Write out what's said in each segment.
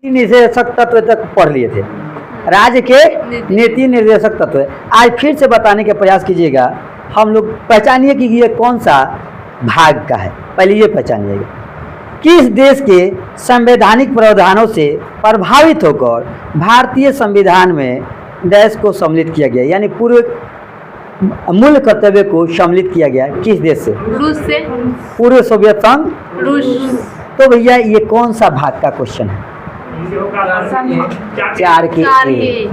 निर्देशक तत्व तक पढ़ लिए थे। राज्य के नीति निर्देशक तत्व आज फिर से बताने का प्रयास कीजिएगा। हम लोग पहचानिए कि ये कौन सा भाग का है। पहले ये पहचानिएगा, किस देश के संवैधानिक प्रावधानों से प्रभावित होकर भारतीय संविधान में देश को सम्मिलित किया गया, यानी पूर्व मूल कर्तव्य को सम्मिलित किया गया। किस देश से? रूस से। पूर्व सोवियत संघ रूस। तो भैया ये कौन सा भाग का क्वेश्चन है? 4 के ए,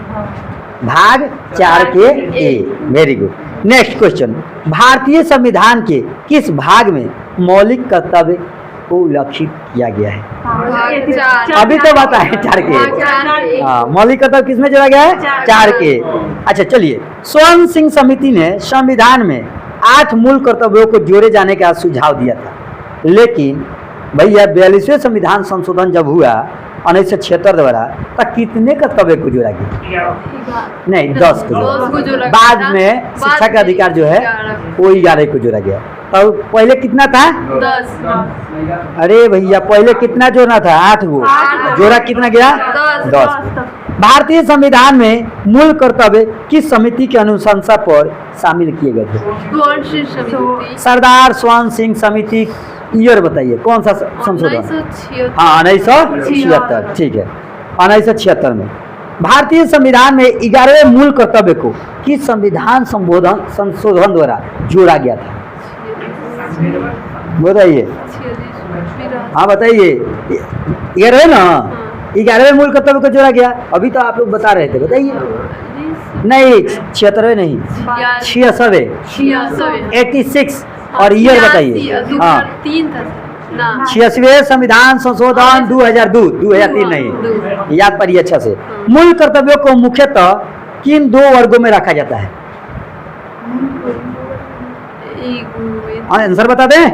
भाग 4 के A. Very good. Next question, भारतीय संविधान के किस भाग में मौलिक कर्तव्य को उल्लेखित किया गया है? अभी तो बताए 4 के। हाँ, मौलिक कर्तव्य किस में जोड़ा गया है? 4 के। अच्छा चलिए, स्वर्ण सिंह समिति ने संविधान में 8 मूल कर्तव्यों को जोड़े जाने का सुझाव दिया था, लेकिन भैया 42वें संविधान संशोधन जब हुआ 1976 द्वारा, तब कितने कर्तव्य को जोड़ा गया? नहीं, 10 को जोड़ा। बाद में शिक्षा का अधिकार जो है वो 11 को जोड़ा गया। तो पहले कितना था? 10। अरे भैया पहले कितना जोड़ना था? 8 को जोड़ा कितना गया? 10। भारतीय संविधान में मूल कर्तव्य किस समिति के अनुशंसा पर शामिल किए गए थे? सरदार स्वर्ण सिंह समिति। ईयर बताइए, कौन सा संशोधन? हाँ, 1976। ठीक है, 1976 में भारतीय संविधान में 11वें मूल कर्तव्य को किस संविधान संशोधन द्वारा जोड़ा गया था? बताइए। हाँ बताइए, 11वें ना? 11वें मूल कर्तव्य को जोड़ा गया। अभी तो आप लोग बता रहे थे, बताइए। नहीं, 76वें नहीं, 86वें, 86। और ईयर बताइए। हाँ, 86वें संविधान संशोधन 2003 नहीं, याद पड़िए अच्छा से। मूल कर्तव्यों को मुख्यतः किन 2 वर्गों में रखा जाता है? आंसर बता दें।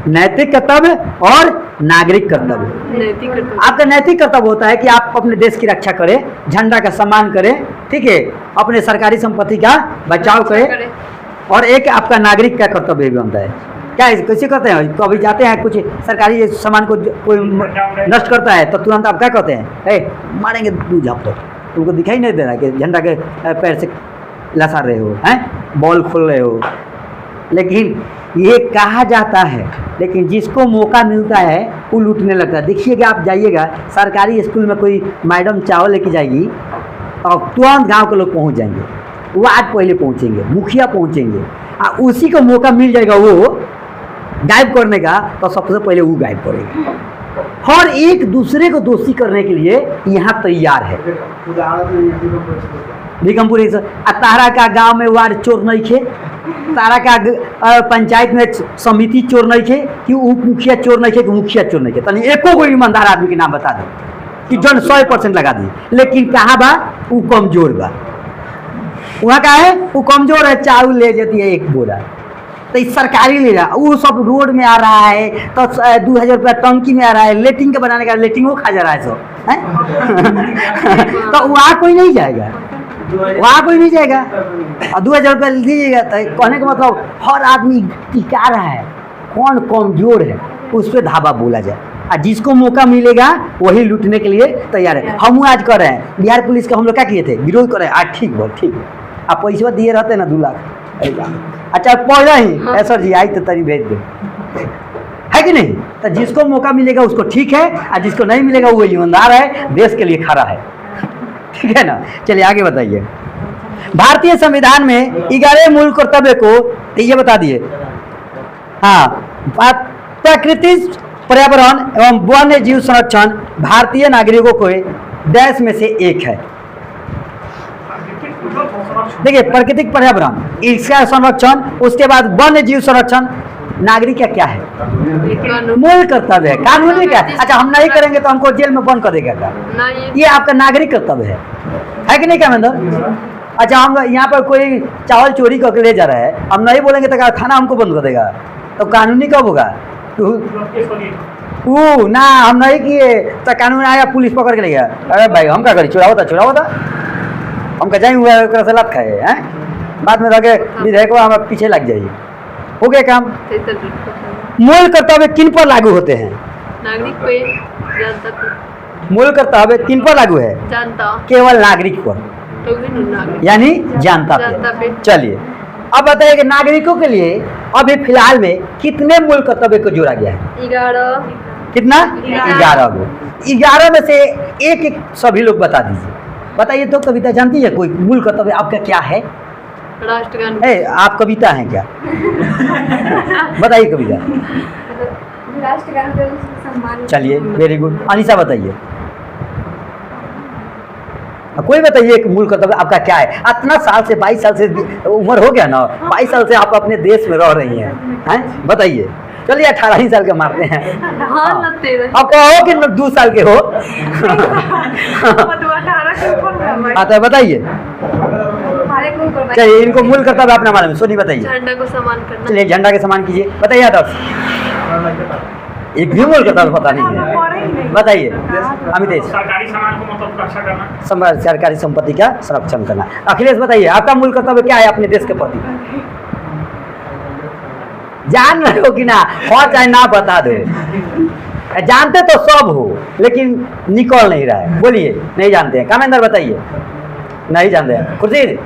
नैतिक कर्तव्य और नागरिक कर्तव्य। आपका नैतिक कर्तव्य होता है कि आप अपने देश की रक्षा करें, झंडा का सम्मान करें, ठीक है, अपने सरकारी संपत्ति का बचाव करें। और एक आपका नागरिक का कर्तव्य भी बनता है। क्या कैसे करते हैं? कभी जाते हैं कुछ सरकारी सामान को कोई नष्ट करता है तो तुरंत आप क्या कहते हैं? मारेंगे 2 झापड़। तुमको दिखाई नहीं दे रहा कि झंडा के पैर से लसा रहे हो, हैं, बॉल खोल रहे हो। लेकिन ये कहा जाता है, लेकिन जिसको मौका मिलता है वो लूटने लगता है। देखिएगा, आप जाइएगा सरकारी स्कूल में, कोई मैडम चावल लेके जाएगी और तुरंत गाँव के लोग पहुँच जाएंगे, वार्ड पहले पहुंचेंगे, मुखिया पहुंचेंगे, और उसी को मौका मिल जाएगा वो गायब करने का, तो सबसे पहले वो गायब करेगा। और एक दूसरे को दोषी करने के लिए यहाँ तैयार है। निगमपुर तारा का गांव में वार्ड चोर नहीं थे, तारा का पंचायत में समिति चोर नहीं थे, कि उप मुखिया चोर नहीं थे, कि मुखिया चोर नहीं थे। तनी एको कोई ईमानदार आदमी के नाम बता दो कि जन 100% लगा दी। लेकिन कहा बा वो कमजोर बा, वहाँ का है वो कमजोर है, चावल ले जाती है 1 बोरा, तो इस सरकारी ले रहा, वो सब रोड में आ रहा है, तो 2000 रुपया टंकी में आ रहा है, लेटिंग का बनाने का, लेटिंग वो खा जा रहा है सब, है? तो वहाँ कोई नहीं जाएगा, वहाँ कोई नहीं जाएगा। और 2000 रुपया दीजिएगा, तो कहने का मतलब हर आदमी टिका रहा है, कौन कमजोर है उस पर धावा बोला जाए, और जिसको मौका मिलेगा वही लूटने के लिए तैयार है। हम आज कर रहे हैं, बिहार पुलिस का हम लोग क्या किए थे? विरोध कर रहे हैं। आज ठीक बोल, ठीक है, आप पैसा दिए रहते ना 2 लाख, अच्छा पहले ही सर जी आई तो तरी भेज दे, है कि नहीं? तो जिसको मौका मिलेगा उसको ठीक है, और जिसको नहीं मिलेगा वो ईमानदार है, देश के लिए खड़ा है, ठीक है ना? चलिए आगे बताइए। भारतीय संविधान में 11वें मूल कर्तव्य को ये बता दिए। हाँ, प्राकृतिक पर्यावरण एवं वन्य जीव संरक्षण भारतीय नागरिकों को देश में से एक है। देखिए, प्राकृतिक पर्यावरण, इसका संरक्षण, उसके बाद वन्य जीव संरक्षण नागरिक का क्या है? मूल कर्तव्य है, कानूनी क्या है? अच्छा, हम नहीं करेंगे तो हमको जेल में बंद कर देगा क्या? ये आपका नागरिक कर्तव्य है कि नहीं? क्या मतलब? अच्छा, हम यहाँ पर कोई चावल चोरी करके ले जा रहा है, हम नहीं बोलेंगे तो खाना हमको बंद कर देगा, तो कानूनी कब होगा? ना हम नहीं किए तो कानून आया, पुलिस पकड़ के ले गया। अरे भाई हम क्या करी? छुड़ाओ था हम क्या जाए से लात खाए हैं, बाद में रखे विधेयक हमारे पीछे लग जाइए, हो गया काम। मूल कर्तव्य किन पर लागू होते हैं? नागरिक पे, मूल कर्तव्य किन पर लागू है? जनता केवल नागरिक पर, तो भी नागरिक यानी जनता जनता पे। पे। चलिए अब बताइए कि नागरिकों के लिए अभी फिलहाल में कितने मूल कर्तव्य को जोड़ा गया है? 11 कितना? 11 11 को। 11 में से एक एक सभी लोग बता दीजिए। बताइए तो, कविता जानती है कोई मूल कर्तव्य आपका क्या है? राष्ट्रगान आप कविता हैं क्या? बताइए कविता। राष्ट्रगान का सम्मान। चलिए वेरी गुड। अनिशा बताइए, कोई बताइए एक मूल कर्तव्य आपका क्या है? इतना साल से 22 साल से उम्र हो गया ना, 22 साल से आप अपने देश में रह रही हैं, बताइए। चलिए 18 ही साल के मारते हैं। हाँ ना 13 आप कहो कि 2 साल के हो। हाँ तो बताइए। चलिए इनको मूल कर्तव्य अपना मालूम है, सोनी बताइए। झंडा को सम्मान करना। चलिए झंडा के समान कीजिए। बताइए आदर्श। एक भी मूल कर्तव्य पता नहीं है, बताइए अमितेश। सरकारी सामान को मतलब रक्षा करना, सरकारी संपत्ति का संरक्षण करना। अखिलेश बताइए आपका मूल कर्तव्य क्या है अपने देश के प्रति? जान रहे हो कि ना? और चाहे ना बता दो, जानते तो सब हो लेकिन निकल नहीं रहा है। बोलिए नहीं जानते हैं। कामेंद्र बताइए। नहीं जानते हैं। खुर्शीद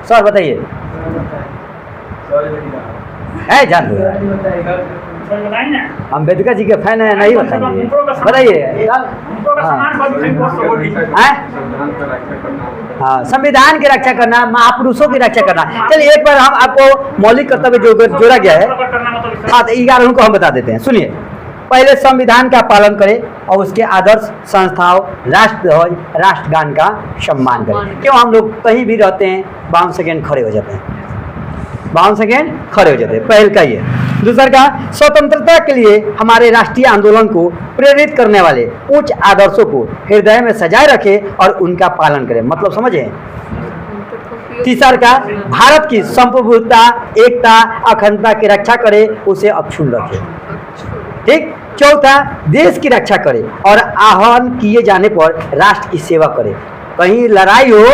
सर बताइए। है जान दो, सर बताइए ना। अम्बेडकर जी के फैन है, नहीं बताइए। बताइए। हाँ, संविधान की रक्षा करना, महापुरुषों की रक्षा करना। चलिए एक बार हम आपको मौलिक कर्तव्य जो जोड़ा गया है, हाँ तो 11 को हम बता देते हैं। सुनिए, पहले संविधान का पालन करें और उसके आदर्श संस्थाओं, राष्ट्रध्वज, राष्ट्रगान का सम्मान करें। क्यों हम लोग कहीं भी रहते हैं 52 सेकेंड खड़े हो जाते हैं, 52 सेकेंड खड़े हो जाते हैं। पहल का ये। दूसरा का, स्वतंत्रता के लिए हमारे राष्ट्रीय आंदोलन को प्रेरित करने वाले उच्च आदर्शों को हृदय में सजाए रखें और उनका पालन करें। मतलब समझे? तीसरा का, भारत की संप्रभुता, एकता, अखंडता की रक्षा करें, उसे अक्षुण्ण रखें। ठीक। चौथा, देश की रक्षा करें और आह्वान किए जाने पर राष्ट्र की सेवा करें। कहीं लड़ाई हो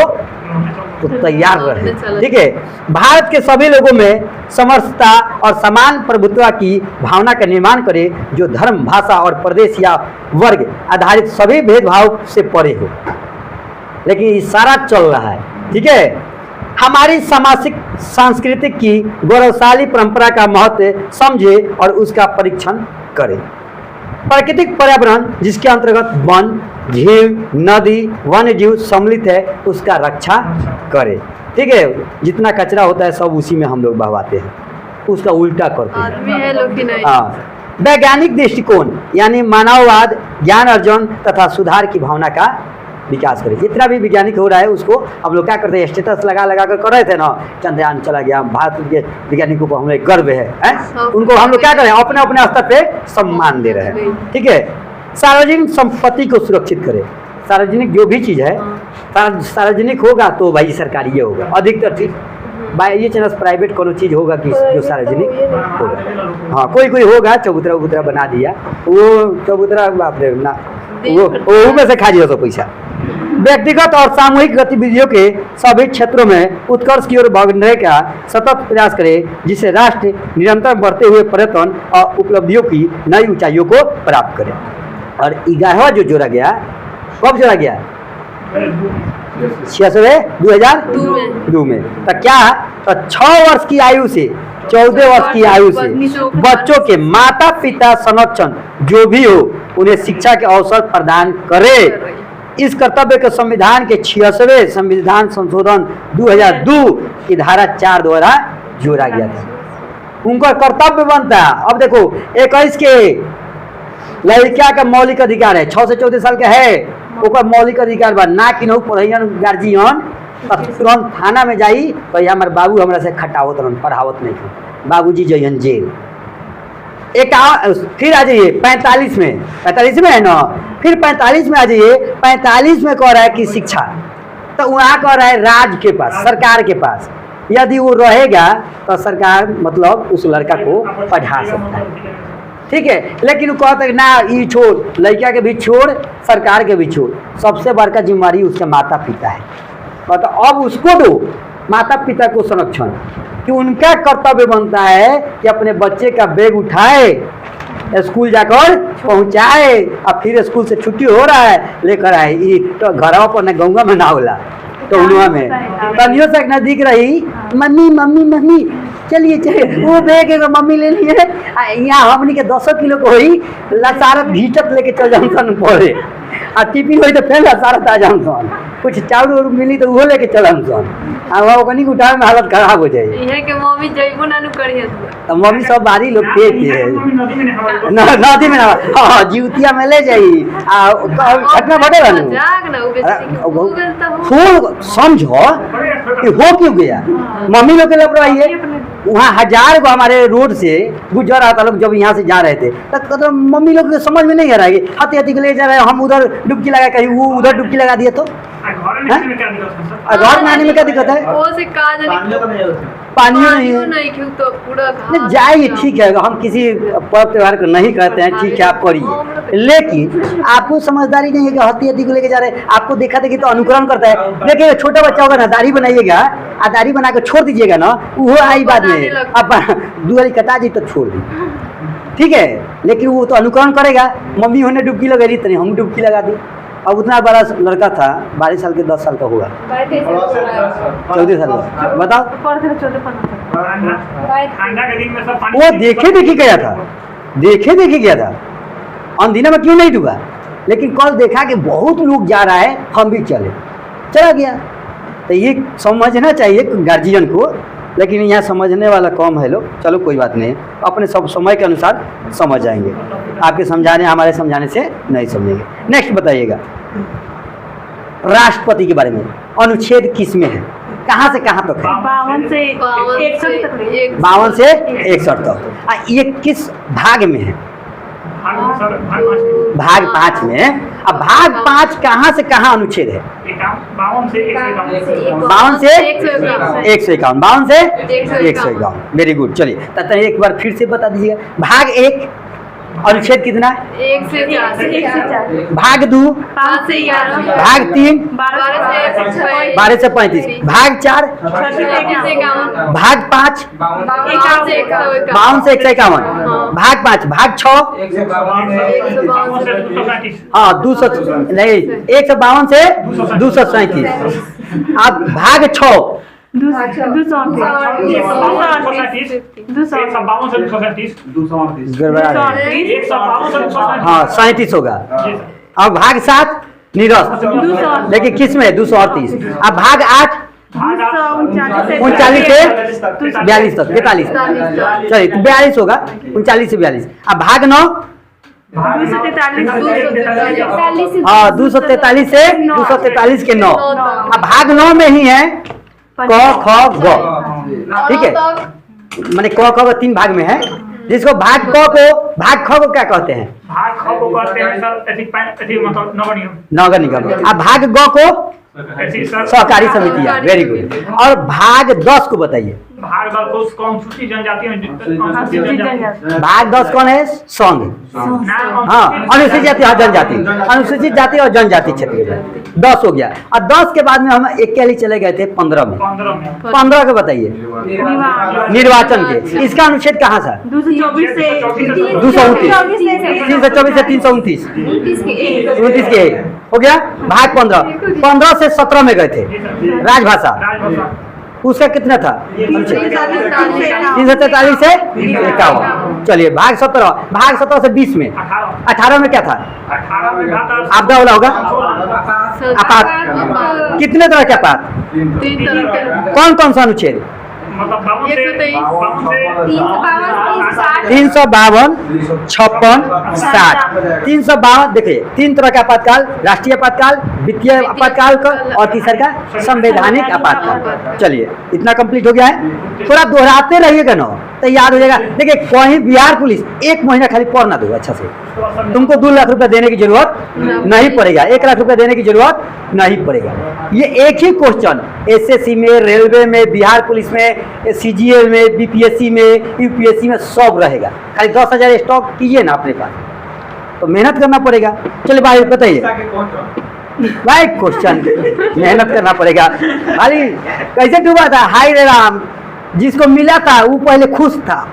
तो तैयार रहे। ठीक है। भारत के सभी लोगों में समरसता और समान प्रभुत्व की भावना का निर्माण करें, जो धर्म, भाषा और प्रदेश या वर्ग आधारित सभी भेदभाव से परे हो। लेकिन ये सारा चल रहा है। ठीक है। हमारी सामाजिक सांस्कृतिक की गौरवशाली परंपरा का महत्व समझे और उसका परीक्षण करें। प्राकृतिक पर्यावरण जिसके अंतर्गत वन, झील, नदी, वन्य जीव सम्मिलित है, उसका रक्षा करें। ठीक है। जितना कचरा होता है सब उसी में हम लोग बहवाते हैं, उसका उल्टा करते हैं। आदमी है लोग की नहीं। हाँ। वैज्ञानिक दृष्टिकोण यानी मानववाद, ज्ञान अर्जन तथा सुधार की भावना का विकास करें। जितना भी वैज्ञानिक हो रहा है उसको हम लोग क्या करते हैं, स्टेटस लगा लगा कर रहे थे ना, चंद्रयान चला गया, भारत के वैज्ञानिकों को हमें गर्व है, उनको हम लोग क्या करें, अपने अपने स्तर पे सम्मान दे रहे हैं। ठीक है। सार्वजनिक संपत्ति को सुरक्षित करें। सार्वजनिक जो भी चीज़ है, सार्वजनिक होगा तो भाई सरकारी ये होगा अधिकतर चीज़, बाई चांस प्राइवेट कोनो चीज़ होगा कि जो सार्वजनिक होगा। हाँ, कोई कोई होगा चबूतरा उबूतरा बना दिया, वो चबूतरा बाप रे ना, वो में से खा दिया तो पैसा। व्यक्तिगत और सामूहिक गतिविधियों के सभी क्षेत्रों में उत्कर्ष की ओर बढ़ने का सतत प्रयास करें, जिससे राष्ट्र निरंतर बढ़ते हुए पर्यटन और उपलब्धियों की नई ऊंचाइयों को प्राप्त करे। और 11वां जो जोड़ा गया, कब जोड़ा गया? 2002 में। तो क्या, तो 6 वर्ष की आयु से 14 वर्ष की आयु से बच्चों के माता पिता संरक्षण जो भी हो उन्हें शिक्षा के अवसर प्रदान करे। इस कर्तव्य के संविधान के 86वें संविधान संशोधन 2002 की धारा 4 द्वारा जोड़ा गया था। उनका कर्तव्य बनता है। अब देखो 21 के लड़किया का मौलिक अधिकार है, 6 से 14 साल का है, ओकर मौलिक अधिकार बा ना कि पढ़ैन गार्जियन तुरंत थाना में जाई तो हमारे बाबू हमरा से खटावत रहन, पढ़ावत नहीं थे, बाबूजी जइहन जेल। फिर आ जाइए 45 में है ना, फिर 45 में आ जाइए, 45 में कह रहा है कि शिक्षा, तो वहाँ कह रहा है राज्य के पास, सरकार के पास, यदि वो रहेगा तो सरकार मतलब उस लड़का को पढ़ा सकता है। ठीक है। लेकिन वो कहते हैं ना, ये छोड़, लड़का के भी छोड़, सरकार के भी छोड़, सबसे बड़का जिम्मेवारी उसके माता पिता है। तो अब उसको दो, माता पिता को संरक्षण, कि उनका कर्तव्य बनता है कि अपने बच्चे का बैग उठाए स्कूल जाकर पहुँचाए, अब फिर स्कूल से छुट्टी हो रहा है लेकर आए, ये तो घरवा पर न गंगा में ना होला टोलुआ में तनियो तक न दिख रही, मम्मी मम्मी मम्मी चलिए चलिए वो बैग एगो मम्मी ले लिए, यहाँ हमनी के 10 किलो को हुई लसारत घीचत लेके चल जाऊँ सन पड़े, आ टिफिन हुई तो फिर लसारत आ जाऊँ सन, कुछ चाउर उर मिली तो वो लेके चलम सन, वहाँ ओकनी उठावे में हालत खराब हो जाए। इहे के मम्मी जइबो नानू करिए तो मम्मी सब बारी लोग थे नदी में हाँ जीवतिया में ले जाई घटना घटे रहनु जाग ना उ गल त हो खूब समझो कि हो क्यों गया, मम्मी लोग के लापरवाही है। वहाँ 1000 को हमारे रोड से गुजर रहा था लोग जब यहाँ से जा रहे थे तो मम्मी लोग समझ में नहीं आ रहा है कि हती हती के ले जा रहे हैं, हम उधर डुबकी लगा कहीं वो उधर डुबकी लगा दिए तो घर में आने में क्या दिक्कत है, वो से का जाने पानी नहीं है नहीं क्यों तो पूरा नहीं जाइए ठीक है, हम किसी पर्व त्यौहार को नहीं कहते हैं, ठीक है आप करिए, लेकिन आपको समझदारी नहीं है कि हती हती को लेके जा रहे हैं, आपको देखा देखी तो अनुकरण करता है। देखिए छोटा बच्चा होगा ना दाढ़ी बनाइएगा आ दाढ़ी बना के छोड़ दीजिएगा ना वो आई बाद में अब दुआरी कटा दी तो छोड़ दी ठीक है, लेकिन वो तो अनुकरण करेगा, मम्मी उन्हें डुबकी लगा दी तो हम डुबकी लगा दी। अब उतना बड़ा लड़का था 12 साल के 10 साल का होगा 14 साल का, बताओ वो देखे देखी गया था, देखे देखी गया था, अंधेरे में क्यों नहीं डूबा, लेकिन कल देखा कि बहुत लोग जा रहा है हम भी चला गया। तो ये समझना चाहिए गार्जियन को, लेकिन यहाँ समझने वाला कम है लोग, चलो कोई बात नहीं, अपने सब समय के अनुसार समझ जाएंगे, आपके समझाने हमारे समझाने से नहीं समझेंगे। नेक्स्ट बताइएगा राष्ट्रपति के बारे में, अनुच्छेद किस में है, कहाँ से कहाँ तक है? 52 से 61 तक है। 52 से 61 तक। ये किस भाग में है? भाग 5 में। अब भाग 5 कहाँ से कहाँ अनुच्छेद है? 52 से 151। 52 से 151। 151। 52 से 151। Very good. चलिए तब एक बार फिर से बता दीजिएगा। भाग 1 अनुच्छेद कितना? 1 से 4। भाग 2 5 से 11। भाग 3 12 12 से से 35। भाग 4 51। भाग 5 51 से 52 से 151। भाग 5 भाग 6 हाँ 200 नहीं 152 से 237। अब भाग 6 हाँ 37 होगा। अब भाग 7 निरस्त, लेकिन किस में 238। अब भाग 8 39 से 42 तक 43। चलिए 42 होगा 39 से 42। अब भाग 9 हाँ 243 से 243 के 9। अब भाग 9 में ही है क ख ग, ठीक है, माने क ख ग 3 भाग में है, जिसको भाग क को भाग ख को क्या कहते हैं? भाग ख को कहते हैं सर मतलब नगर निगम। नगर निगम। अब भाग ग को सहकारी समितियां। Very good. और भाग 10 को बताइए। भाग 10 को कौन सूची जनजाति भाग 10 कौन है? संघ। हाँ अनुसूचित जाति और जनजाति, अनुसूचित जाति और जनजाति क्षेत्र के 10 हो गया। और 10 के बाद में हम एक के लिए चले गए थे 15 में। 15 के बताइए निर्वाचन के। इसका अनुच्छेद कहाँ था? 224 से 324 से 329 29 के हो गया। भाग 15 से 17 में गए थे राजभाषा, उसका कितना था? 343 से 51। चलिए भाग 17 से 20 में 18 में क्या था? आपदा वाला होगा आपात। कितने तरह के आपात? 3 तरह के। कौन कौन सा अनुच्छेद? 352 56 60। 352 देखिए 3 तरह का आपातकाल, राष्ट्रीय आपातकाल, वित्तीय आपातकाल का और तीसरा का संवैधानिक आपातकाल। चलिए इतना कंप्लीट हो गया है। थोड़ा दोहराते रहिएगा ना तो याद हो जाएगा। देखिए कहीं बिहार पुलिस 1 महीना खाली पढ़ना दो अच्छा से, तुमको 2 लाख रुपया देने की जरूरत नहीं पड़ेगा, 1 लाख रुपया देने की जरूरत नहीं पड़ेगा। ये एक ही क्वेश्चन एसएससी में, रेलवे में, बिहार पुलिस में, सीजीएल में, बीपीएससी में, यूपीएससी में सब रहेगा। खाली 10,000 स्टॉक कीजिए ना अपने पास, तो मेहनत करना पड़ेगा। चलिए भाई बताइए भाई, क्वेश्चन मेहनत करना पड़ेगा। खाली कैसे डूबा था? हाय रे राम, जिसको मिला था वो पहले खुश था,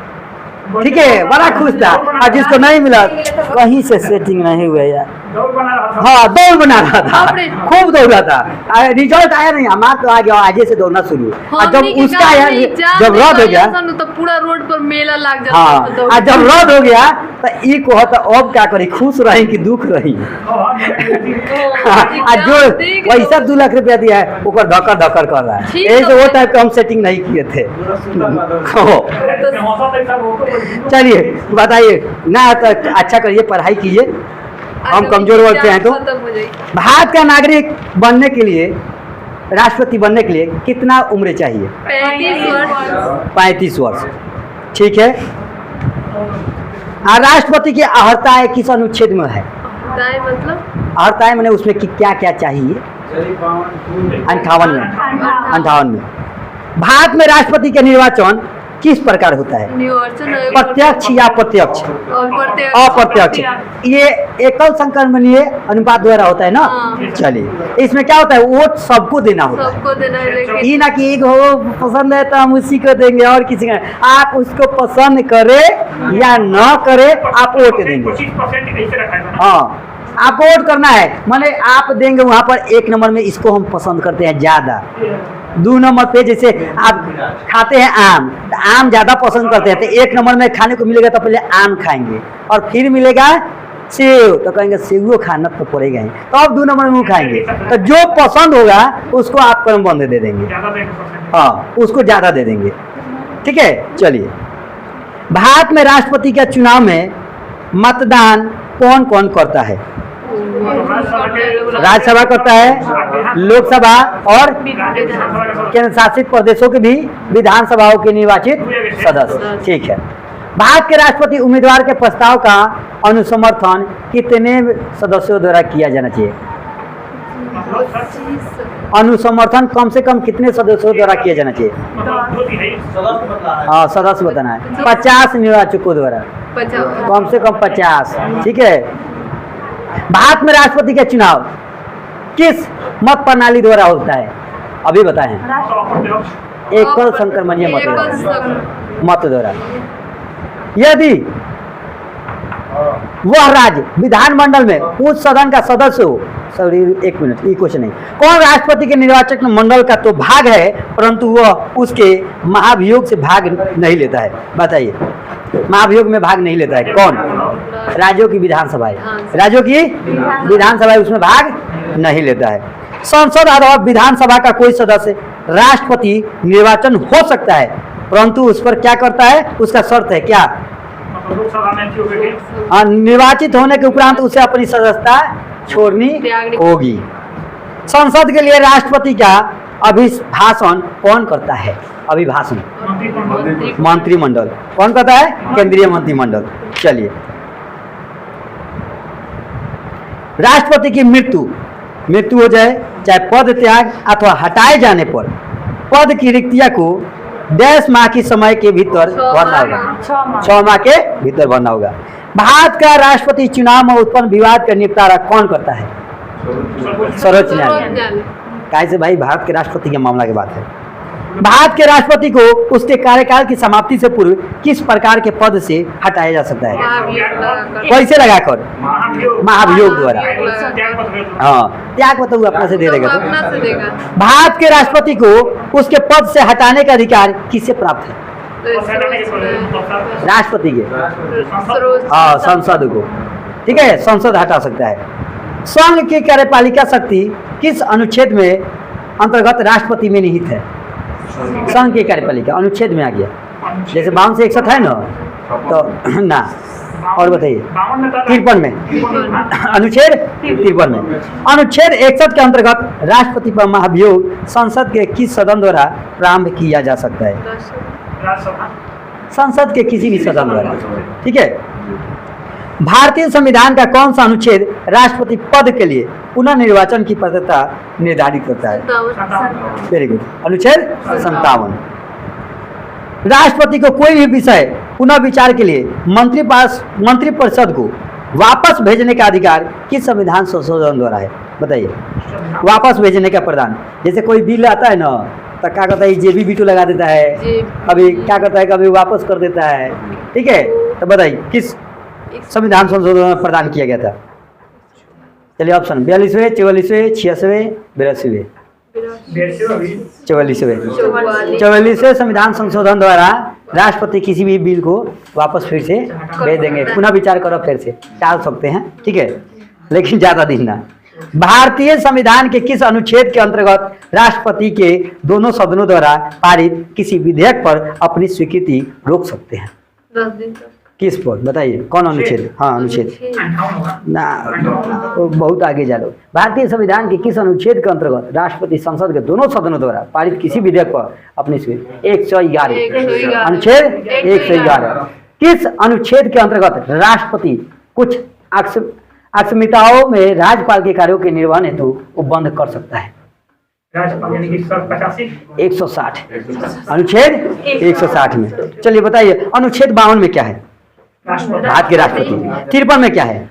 ठीक है, बड़ा खुश था। और जिसको नहीं मिला कहीं से सेटिंग नहीं हुआ यार। दौड़ बना रहा था। हाँ, दौड़ बना रहा था, बाप रे। खूब दौड़ा था। रिजल्ट आया नहीं, हमारा तो आ गया, आगे से दौड़ना शुरू। और जब उसका आया, जब रद्द हो गया, तो पूरा रोड पर मेला लग जाता हाँ, है, तो और जब रद्द हो गया तो ई को तो अब क्या करी, खुश रही कि दुख रही। हाँ, जो वैसा 2 लाख रुपया दिया है ऊपर धक्कर धक्कर कर रहा है। ठीक यही तो तो वो है। टाइप का हम सेटिंग नहीं किए थे। चलिए बताइए ना, तो अच्छा करिए, पढ़ाई कीजिए। हम कमजोर वर्ग से हैं तो खत्म हो जाएगी। भारत का नागरिक बनने के लिए, राष्ट्रपति बनने के लिए कितना उम्र चाहिए? 35 वर्ष। 35 वर्ष, ठीक है। राष्ट्रपति की अर्हताएं किस अनुच्छेद में है? दाएं मतलब अर्हताएं मैंने उसमें कि क्या क्या चाहिए? 58 में, 58 में। भारत में राष्ट्रपति का निर्वाचन किस प्रकार होता है? निर्वाचन प्रत्यक्ष या अप्रत्यक्ष? अप्रत्यक्ष। ये एकल संक्रमणीय अनुपात द्वारा होता है ना। हाँ। चलिए, इसमें क्या होता है, वोट सबको देना होता है। सबको देना है, लेकिन ये ना कि एक हो पसंद है तो हम उसी को देंगे और किसी का। आप उसको पसंद करे या न करे, आप वोट देंगे। 25% ऐसे रखा है ना। हाँ, आपको वोट करना है, माने आप देंगे वहां पर 1 नंबर में इसको हम पसंद करते हैं ज्यादा। 2 नंबर पे जैसे आप खाते हैं आम, तो आम ज्यादा पसंद करते हैं, तो 1 नंबर में खाने को मिलेगा तो पहले आम खाएंगे, और फिर मिलेगा सेव तो कहेंगे सेव खाना तो पड़ेगा ही, तो अब 2 नंबर में वो खाएंगे। तो जो पसंद होगा उसको आप कर्म बंद दे देंगे। ज्यादा देंगे percent। हाँ, उसको ज्यादा दे देंगे, ठीक है। चलिए, भारत में राष्ट्रपति के चुनाव में मतदान कौन कौन करता है? राज्यसभा करता है, लोकसभा और केंद्र शासित प्रदेशों के भी विधानसभाओं के निर्वाचित सदस्य, ठीक है। भारत के राष्ट्रपति उम्मीदवार के प्रस्ताव का अनुसमर्थन कितने सदस्यों द्वारा किया जाना चाहिए? अनुसमर्थन कम से कम कितने सदस्यों द्वारा किया जाना चाहिए? मतलब 2/3 हाँ, सदस्य बताना है। 50 निर्वाचकों द्वारा, 50। कम से कम 50, ठीक है। भारत में राष्ट्रपति का चुनाव किस मत प्रणाली द्वारा होता है? अभी बताएं। एकल संक्रमणीय मत द्वारा, मत द्वारा। यदि वह राज्य विधानमंडल में उच्च सदन का सदस्य हो, सॉरी 1 मिनट, ये क्वेश्चन नहीं, कौन राष्ट्रपति के निर्वाचक मंडल का तो भाग है परंतु वह उसके महाभियोग से भाग नहीं लेता है? बताइए, महाभियोग में भाग नहीं लेता है कौन? राज्यों की विधानसभाएं, राज्यों की विधानसभाएं उसमें भाग नहीं लेता है। संसद अथवा विधानसभा का कोई सदस्य राष्ट्रपति निर्वाचन हो सकता है, परंतु उस पर क्या करता है, उसका शर्त है क्या? लोकसभा में क्यों बेटे? निर्वाचित होने के उपरांत उसे अपनी सदस्यता छोड़नी होगी। संसद के लिए राष्ट्रपति का अभिभाषण कौन करता है? अभिभाषण मंत्रिमंडल। कौन करता है? केंद्रीय मंत्रिमंडल। चलिए, राष्ट्रपति की मृत्यु हो जाए, चाहे पद त्याग अथवा हटाए जाने पर पद की रिक्तियां को 10 माह की समय के भीतर भरना होगा। 6 माह के भीतर भरना होगा। भारत का राष्ट्रपति चुनाव में उत्पन्न विवाद का निपटारा कौन करता है? सर्वोच्च न्यायालय। कैसे भाई, भारत के राष्ट्रपति के मामला की बात है। भारत के राष्ट्रपति को उसके कार्यकाल की समाप्ति से पूर्व किस प्रकार के पद से हटाया जा सकता है? कैसे लगाकर? महाभियोग द्वारा। हाँ, त्याग पत्र अपना से दे देगा तो। भारत के राष्ट्रपति को उसके पद से हटाने का अधिकार किससे प्राप्त है? राष्ट्रपति के, हाँ, संसद को, ठीक है, संसद हटा सकता है। संघ की कार्यपालिका शक्ति किस अनुच्छेद में अंतर्गत राष्ट्रपति में निहित है? संघ की कार्यपालिका अनुच्छेद में आ गया, जैसे 52 से 61 है ना, तो ना, और बताइए 53 में, अनुच्छेद 53 में। अनुच्छेद 61 के अंतर्गत राष्ट्रपति पर महाभियोग संसद के किस सदन द्वारा प्रारंभ किया जा सकता है? संसद के किसी भी सदन द्वारा, ठीक है। भारतीय संविधान का कौन सा अनुच्छेद राष्ट्रपति पद के लिए पुनः निर्वाचन की पात्रता निर्धारित करता है? वेरी गुड, अनुच्छेद 57। राष्ट्रपति को कोई भी विषय पुनः विचार के लिए मंत्रिपरिषद को वापस भेजने का अधिकार किस संविधान संशोधन द्वारा है? बताइए, वापस भेजने का प्रदान। जैसे कोई बिल आता है ना, तो क्या करता है जे भी बीटू लगा देता है, कभी क्या करता है, कभी वापस कर देता है। ठीक है, तो बताइए किस संविधान संशोधन प्रदान किया गया था? चलिए ऑप्शन 42वें, 44वें, 86वें, 82वें। 44वें संविधान संशोधन द्वारा राष्ट्रपति किसी भी बिल को वापस फिर से भेज देंगे, पुनः विचार करो, फिर से टाल सकते हैं। ठीक है, लेकिन ज्यादा दिन ना। भारतीय संविधान के किस अनुच्छेद के अंतर्गत राष्ट्रपति के दोनों सदनों द्वारा पारित किसी विधेयक पर अपनी स्वीकृति रोक सकते हैं? 10 दिन तक। किस पर बताइए, कौन अनुच्छेद? हाँ अनुच्छेद ना, बहुत आगे जा लो। भारतीय संविधान के किस अनुच्छेद के अंतर्गत राष्ट्रपति संसद के दोनों सदनों द्वारा पारित किसी विधेयक पर अपनी स्वीकृति? 111 अनुच्छेद 111। किस अनुच्छेद के अंतर्गत राष्ट्रपति कुछ अक्षमताओं में राज्यपाल के कार्यों के निर्वहन हेतु वो बंद कर सकता है? 160 अनुच्छेद 160 में। चलिए बताइए अनुच्छेद 52 में क्या है? भारत के राष्ट्रपति। 53 में क्या है?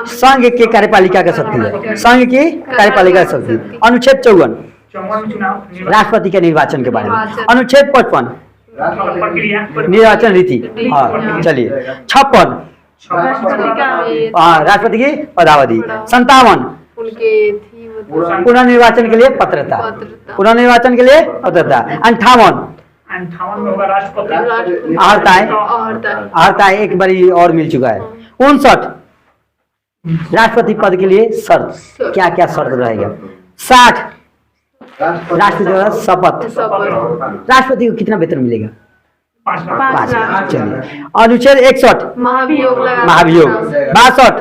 संघ की कार्यपालिका का शक्ति है, संघ की कार्यपालिका का शक्ति। अनुच्छेद 54 राष्ट्रपति के निर्वाचन के बारे में। अनुच्छेद 55 निर्वाचन रीति। हाँ चलिए 56 राष्ट्रपति की पदावधि। 57 पुनर्निर्वाचन के लिए पात्रता, पुनर्निर्वाचन के लिए पात्रता। 58 में होगा राष्ट्रपति। आहर्ता एक बारी और मिल चुका है। 59 राष्ट्रपति पद के लिए शर्त, क्या क्या शर्त रहेगा? 60 राष्ट्रपति द्वारा शपथ, राष्ट्रपति को कितना वेतन मिलेगा? 5 लाख। चलिए अनुच्छेद 61 महाभियोग। 62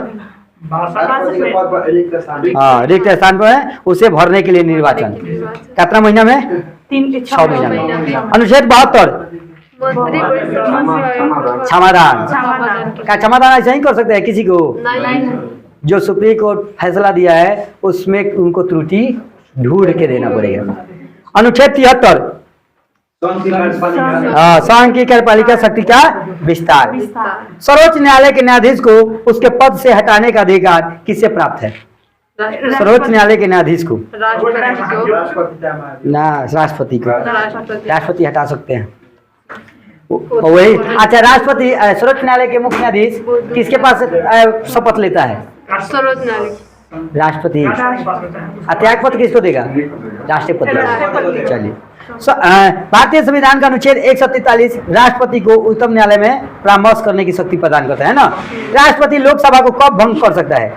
हाँ रिक्त स्थान पर है उसे भरने के लिए निर्वाचन, कितना महीना में? 6 महीना में। अनुच्छेद 72 क्षमादान का, क्षमादान ऐसा ही कर सकते हैं किसी को जो सुप्रीम कोर्ट फैसला दिया है उसमें उनको त्रुटि ढूंढ के देना पड़ेगा। अनुच्छेद 73 संघ की कार्यपालिका शक्ति का विस्तार। सर्वोच्च न्यायालय के न्यायाधीश को उसके पद से हटाने का अधिकार किससे प्राप्त है? सर्वोच्च न्यायालय के न्यायाधीश को ना, राष्ट्रपति को। राष्ट्रपति हटा सकते हैं वही। अच्छा राष्ट्रपति सर्वोच्च न्यायालय के मुख्य न्यायाधीश किसके पास शपथ लेता है? सर्वोच्च न्यायालय राष्ट्रपति। त्याग पत्र किसको देगा? राष्ट्रपति। चलिए भारतीय संविधान का अनुच्छेद 143 राष्ट्रपति को उच्चतम न्यायालय में परामर्श करने की शक्ति प्रदान करता है ना। राष्ट्रपति लोकसभा को कब भंग कर सकता है?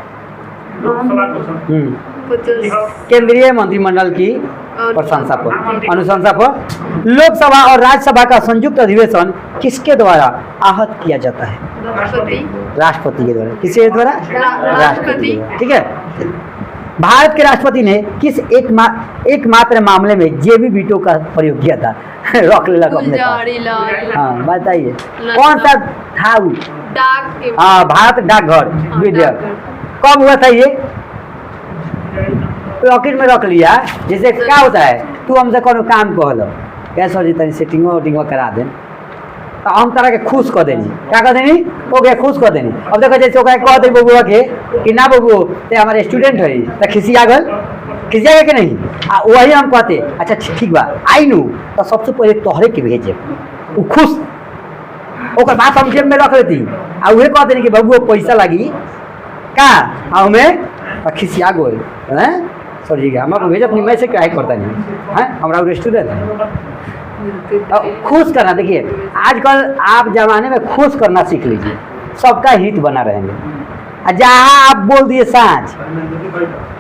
केंद्रीय मंत्रिमंडल की प्रशंसा पर, अनुशंसा पर। लोकसभा और राज्यसभा का संयुक्त अधिवेशन किसके द्वारा आहत किया जाता है? राष्ट्रपति के द्वारा। किसके द्वारा? राष्ट्रपति। ठीक है, भारत के राष्ट्रपति ने किस एकमात्र मामले में जेबी वीटो का प्रयोग किया था? रख ले अपने पास। हाँ बताइए कौन सा था वो? हाँ भारत डाकघर विधेयक कब हुआ था? ये पॉकेट में रख लिया। जैसे क्या होता है, तू हमसे कोनो काम कहलो कैसे जी तनी सेटिंगो वेटिंगो करा दे तो हम तरह के खुश कर देनी, क्या कर देनी? ओके खुश कर देनी। अब देखो जैसे ओकरा कह दे बबुआ के कि ना बबुओ ते हमारे स्टूडेंट है तो खिसिया गल, खिसिया कि नहीं? वही हम कहते अच्छा ठीक बा आई नु तो सबसे पहले तोहरे के भेजे वो खुश, ओकर बात हम जेब में रख लेती आ उहे कह देनी कि बबुओ पैसा लगी का हमें खिसिया गल हैं सर जी हम भेज अपनी मैसेज क्या करता नहीं है हमारा रेस्टोरेंट है। खुश करना, देखिए आजकल आप जमाने में खुश करना सीख लीजिए, सबका हित बना रहेंगे। जहाँ आप बोल दिए सांझ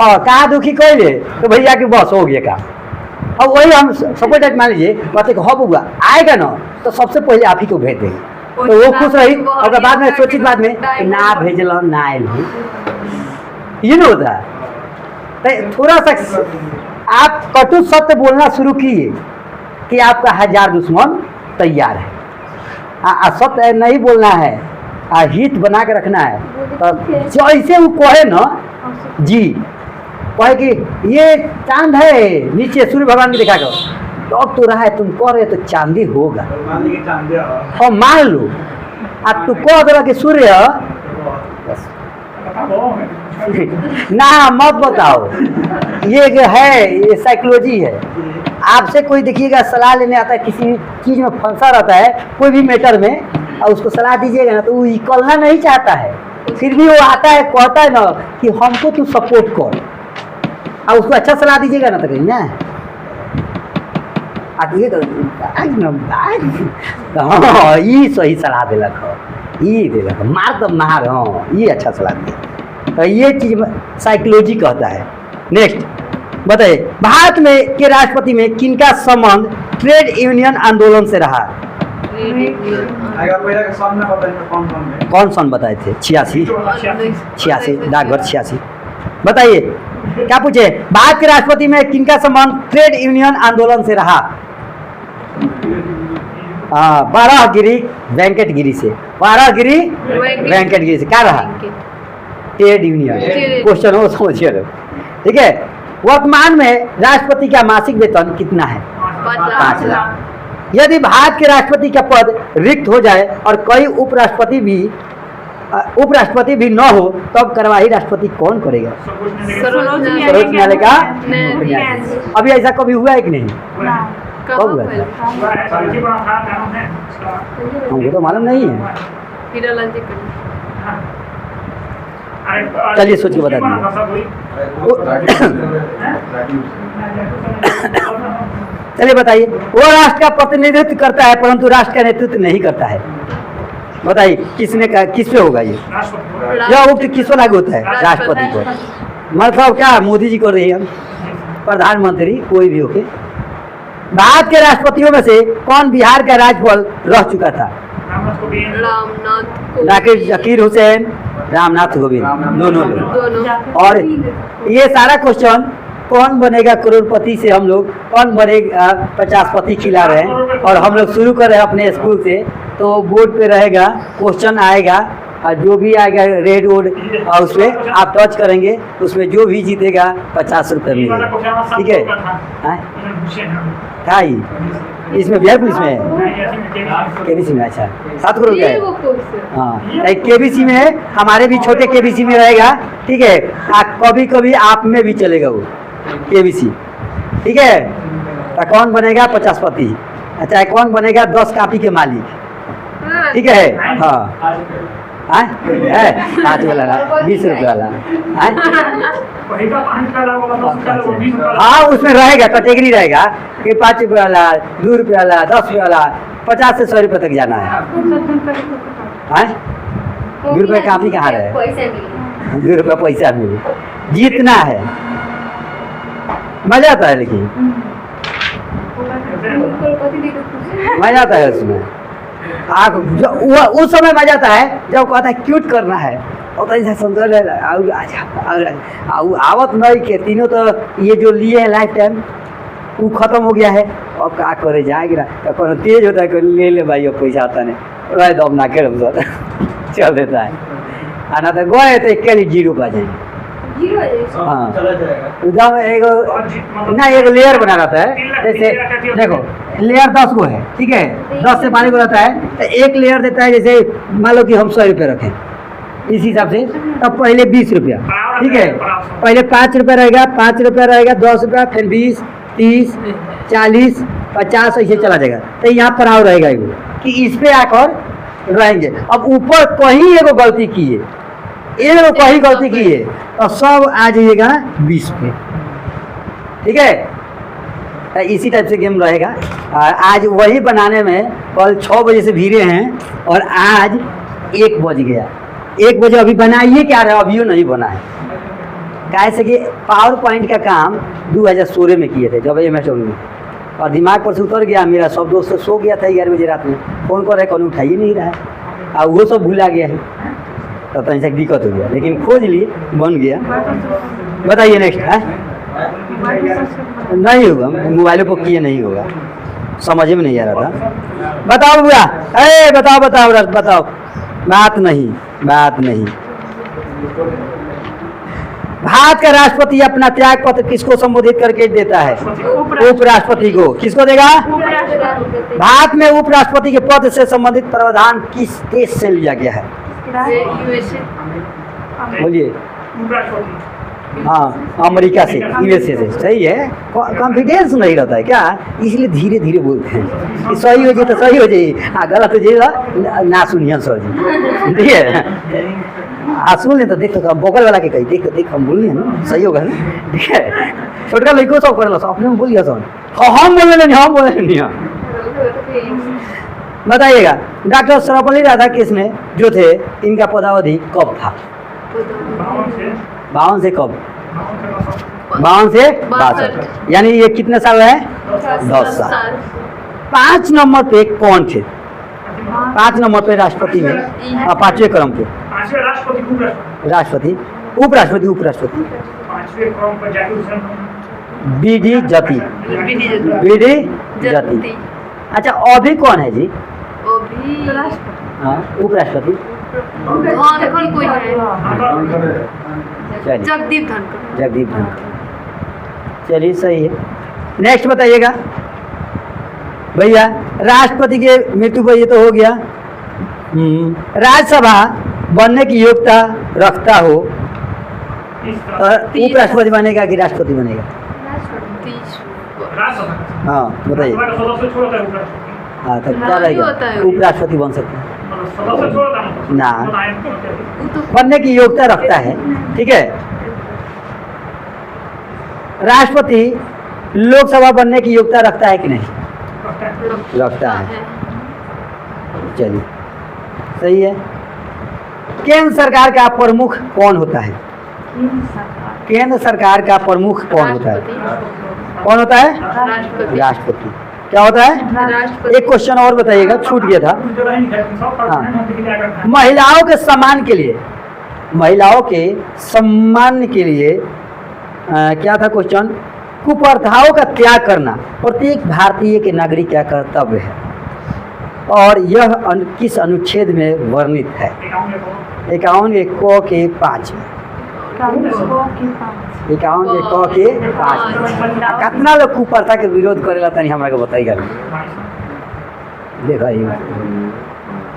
और कहा दुखी कैले तो भैया की बस हो गया का। अब वही हम सपोर्ट मान लीजिए कहते कि हाँ बुआ आएगा ना तो सबसे पहले आप ही को भेज देंगे तो वो खुश रही और बाद में सोचित बाद में ना भेजल ना आयल ये नहीं होता है। तो थोड़ा सा आप कटु सत्य बोलना शुरू किए कि आपका 1000 दुश्मन तैयार है। सत्य नहीं बोलना है, हित बना के रखना है। तो जैसे वो कहे ना जी कहे कि ये चांद है नीचे सूर्य भगवान की दिखा कर अब तो रहा है तुम कह रहे तो चांदी होगा और मान लो अब तू कह दो कि सूर्य ना मत बताओ ये है ये साइकोलॉजी है। आपसे कोई देखिएगा सलाह लेने आता है, किसी चीज़ में फंसा रहता है कोई भी मैटर में, और उसको सलाह दीजिएगा ना तो वो निकलना नहीं चाहता है, फिर भी वो आता है कहता है ना कि हमको तू सपोर्ट कर, और उसको अच्छा सलाह दीजिएगा ना तो कहीं ना हाँ ये सही सलाह दिलक हो, ये दिलक मार तो मार, हाँ ये अच्छा सलाह दिया, तो ये चीज साइकोलॉजी कहता है। नेक्स्ट बताइए, भारत में के राष्ट्रपति में किनका संबंध ट्रेड यूनियन आंदोलन से रहा? कौन सन बताए थे? 86 डाकघर 86। बताइए क्या पूछे, भारत के राष्ट्रपति में किनका संबंध ट्रेड यूनियन आंदोलन से रहा? बाराहगिरी वेंकटगिरी से, बाराहगिरी वेंकटगिरी से क्या रहा? Trade union. क्वेश्चन हो समझिए, ठीक है। वर्तमान में राष्ट्रपति का मासिक वेतन कितना है? 5 लाख। यदि भारत के राष्ट्रपति का पद रिक्त हो जाए और कई उपराष्ट्रपति भी न हो तब कार्यवाही राष्ट्रपति कौन करेगा? सर्वोच्च न्यायालय का। न्यायाधीश। अभी ऐसा कभी हुआ है कि नहीं? कब हुआ था? हमको तो मालूम नहीं है। चलिए सोच के बता दीजिए। चलिए बताइए, वो राष्ट्र का प्रतिनिधित्व करता है परंतु राष्ट्र का नेतृत्व नहीं करता है। बताइए किसने कहा, किस पे होगा ये? यह उक्त किस पर लागू होता है? राष्ट्रपति को। मतलब क्या मोदी जी को रही हम, प्रधानमंत्री कोई भी होके। भारत के राष्ट्रपतियों में से कौन बिहार का राज्यपाल रह चुका था? जाकिर हुसैन, रामनाथ कोविंद, दोनों लोग। और ये सारा क्वेश्चन कौन बनेगा करोड़पति से हम लोग कौन बनेगा 50पति खिला रहे हैं, और हम लोग शुरू कर रहे हैं अपने स्कूल से, तो बोर्ड पे रहेगा क्वेश्चन आएगा, और जो भी आएगा रेड बोर्ड और उसमें आप टच करेंगे, उसमें जो भी जीतेगा 50 रुपये मिलेगा, ठीक है। क्या ही इसमें बिहार पुलिस में है? केबीसी में। अच्छा 7 करोड़ का है। हाँ केबीसी में है, हमारे भी छोटे केबीसी में रहेगा, ठीक है। कभी कभी आप में भी चलेगा वो केबीसी, ठीक है। तो कौन बनेगा 50पति? अच्छा कौन बनेगा 10 कॉपी के मालिक, ठीक है। हाँ 5 वाला 20 रुपये वाला। हाँ उसमें रहेगा कैटेगरी रहेगा कि 5 रुपये वाला, 2 रुपये वाला, 10 रुपये वाला, 50 से 100 रुपये तक जाना है। 2 रुपये काफी कहाँ रहे? 2 रुपये पैसा मिले, जीतना है, मजा आता है, लेकिन मजा आता है उसमें। उस समय मजा आता है जब कहता है क्यूट करना है, और ऐसा सुंदर आवत नहीं के तीनों, तो ये जो लिए है लाइफ टाइम वो खत्म हो गया है, और क्या करे जाएगा तो तेज होता है, ले ले भाई अब पैसा आता नहीं रह दो ना के चल देता है, आना तो गए तो एक 0 पा जाएंगे। हाँ एकदम एक लेयर बना रहता है, जैसे देखो लेयर 10 को है, ठीक है, 10 से 12 को रहता है, तो एक लेयर देता है, जैसे मान लो कि हम 100 रुपये रखें इस हिसाब से, तब पहले 20 रुपया, ठीक है, पहले 5 रुपये रहेगा, 5 रुपया रहेगा, 10 रुपया, फिर 20, 30, 40, 50 ऐसे चला जाएगा। तो यहाँ पड़ाव रहेगा कि इस पे आकर रहेंगे। अब ऊपर कहीं एगो गलती की है, एक कहीं गलती की है, तो सब आ जाइएगा 20 पे, ठीक है। इसी टाइप से गेम रहेगा। आज वही बनाने में कल 6 बजे से भीड़े हैं, और आज 1 बज गया। 1 बजे अभी बनाइए क्या रहे, अभी नहीं बना है। कैसे कि पावर पॉइंट का काम 2016 में किए थे जब MS में, और दिमाग पर से उतर गया। मेरा सब दोस्त सो गया था 11 बजे रात में, फ़ोन कर रहे कौन उठा ही नहीं रहा है, और वो सब भूला गया है, तो ऐसा दिक्कत हो गया, लेकिन खोज लिए बन गया। बताइए नेक्स्ट है? नहीं होगा, मोबाइलों पर किए नहीं होगा, समझ में नहीं आ रहा था। बताओ बुआ, अरे बताओ बताओ बताओ, बात नहीं। भारत का राष्ट्रपति अपना त्याग पत्र किसको संबोधित करके देता है? उपराष्ट्रपति को। किसको देगा? भारत में उपराष्ट्रपति के पद से संबंधित प्रावधान किस देश से लिया गया है? बोलिए। हाँ अमेरिका से यूएसए से, सही है। कॉन्फिडेंस नहीं रहता है क्या, इसलिए धीरे धीरे बोलते हैं कि सही हो जाए तो सही हो जाए, गलत हो जाए ना सुनिए सर जी, ठीक है। सुन ले तो देख तो बगल वाला के कही देख देख हम बोल ना सही होगा ना, ठीक है। छोटका लड़को सब कर अपने में बोलिए सर, हम बोले नहीं, हम बोले नहीं। बताइएगा डॉक्टर सर्वपल्ली राधाकृष्ण जो थे इनका पदावधि कब था? 52 से कब? 52 से 62, यानी ये कितने साल है? 10 साल। 5 नंबर पे कौन थे? 5 नंबर पे राष्ट्रपति में, 5वें क्रम पे पांचवें राष्ट्रपति, राष्ट्रपति, उपराष्ट्रपति, उपराष्ट्रपति 5वें क्रम पर जाकिर हुसैन, बीडी जती, बीडी जती। अच्छा अभी कौन है जी? हाँ उपराष्ट्रपति धनखड़ कोई है, चलिए जगदीप धनखड़। जगदीप धनखड़, चलिए सही है। नेक्स्ट बताइएगा भैया, राष्ट्रपति के मृत्यु पर ये तो हो गया। राज्यसभा बनने की योग्यता रखता हो उपराष्ट्रपति बनेगा कि राष्ट्रपति बनेगा? राष्ट्रपति हाँ बताइए। सदस्य छोड़ता है उपराष्ट्रपति, हाँ तो क्या नहीं होता रहेगा? है। उपराष्ट्रपति बन सकते हैं, सदस्य छोड़ता है ना। ना बनने की योग्यता रखता है, ठीक है। राष्ट्रपति लोकसभा बनने की योग्यता रखता है कि नहीं? रखता है, चलिए सही है। केंद्र सरकार का प्रमुख कौन होता है? केंद्र सरकार का प्रमुख कौन होता है? कौन होता है? राष्ट्रपति। राष्ट्रपति। क्या होता है? राष्ट्रपति। एक क्वेश्चन और बताइएगा, छूट गया था। हाँ। महिलाओं के सम्मान के लिए, महिलाओं के सम्मान के लिए क्या था क्वेश्चन? कुप्रथाओं का त्याग करना प्रत्येक भारतीय के नागरिक का कर्तव्य है, और यह किस अनुच्छेद में वर्णित है? 51 एक क के 5 में, 51 एक क के 5 में। कितना लोग कुप्रथा के विरोध करेला तनी हमरा के बताइएगा। देखा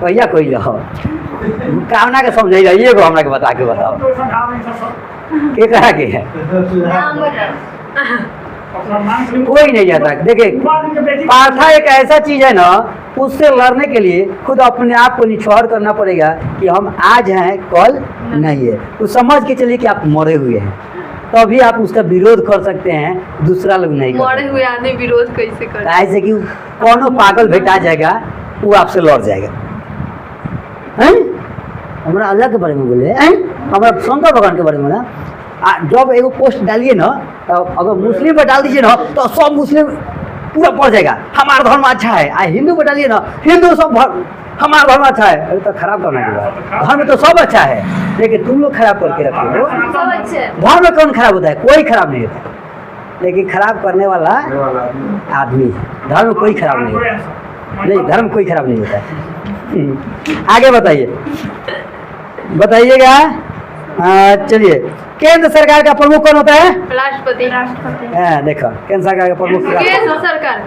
कहिया कोई रहो कामना के समझाइएगा, ये को हमरा के बता के बताओ के कहा के है? कोई नहीं जाता। देखिए प्रार्था एक ऐसा चीज है ना, उससे लड़ने के लिए खुद अपने आप को निछावर करना पड़ेगा कि हम आज हैं कल नहीं है। तो समझ के चलिए कि आप मरे हुए हैं, तभी आप उसका विरोध कर सकते हैं, दूसरा लोग नहीं कर मरे सकते। हुए आदमी विरोध कैसे कर? ऐसे कि कौनो पागल भेटा जाएगा वो आपसे लड़ जाएगा। हैं? हमरा अल्लाह के बारे में बोले हैं, हमरा शंकर भगवान के बारे में ना। जब एगो पोस्ट डालिए ना, तो अगर मुस्लिम पर डाल दीजिए ना तो सब मुस्लिम पूरा पड़ जाएगा हमारा धर्म अच्छा है। हिंदू पर डालिए ना, हिंदू सब हमारा धर्म अच्छा है। अरे तो खराब करना चाहिए, धर्म तो सब अच्छा है, लेकिन तुम लोग खराब करके रखे हो। धर्म में कौन खराब होता है? कोई खराब नहीं होता, लेकिन खराब करने वाला आदमी है। धर्म में कोई खराब नहीं होता, नहीं धर्म कोई खराब नहीं होता है। आगे बताइए, बताइएगा। चलिए, केंद्र सरकार का प्रमुख कौन होता है? राष्ट्रपति। देखो केंद्र सरकार का प्रमुख केंद्र सरकार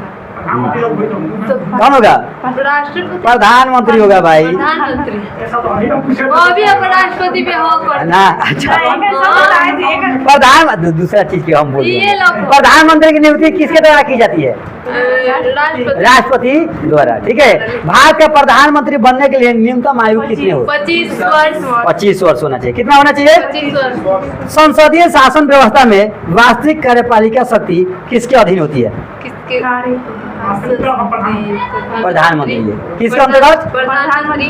कौन होगा? राष्ट्रपति। प्रधानमंत्री होगा भाई। प्रधानमंत्री। ऐसा तो अभी तक पूछे अभी अब राष्ट्रपति पे हो कर ना अच्छा प्रधान दूसरा चीज की हम बोल ये लोग प्रधानमंत्री की नियुक्ति किसके द्वारा की जाती है? राष्ट्रपति। राष्ट्रपति द्वारा, ठीक है। भारत का प्रधानमंत्री बनने के लिए न्यूनतम आयु कितनी हो? 25 वर्ष। 25 वर्ष होना चाहिए। कितना होना चाहिए? 25 वर्ष। संसदीय शासन व्यवस्था में वास्तविक कार्यपालिका शक्ति किसके अधीन होती है? किसके? प्रधानमंत्री। किसके अंतर्गत? प्रधानमंत्री।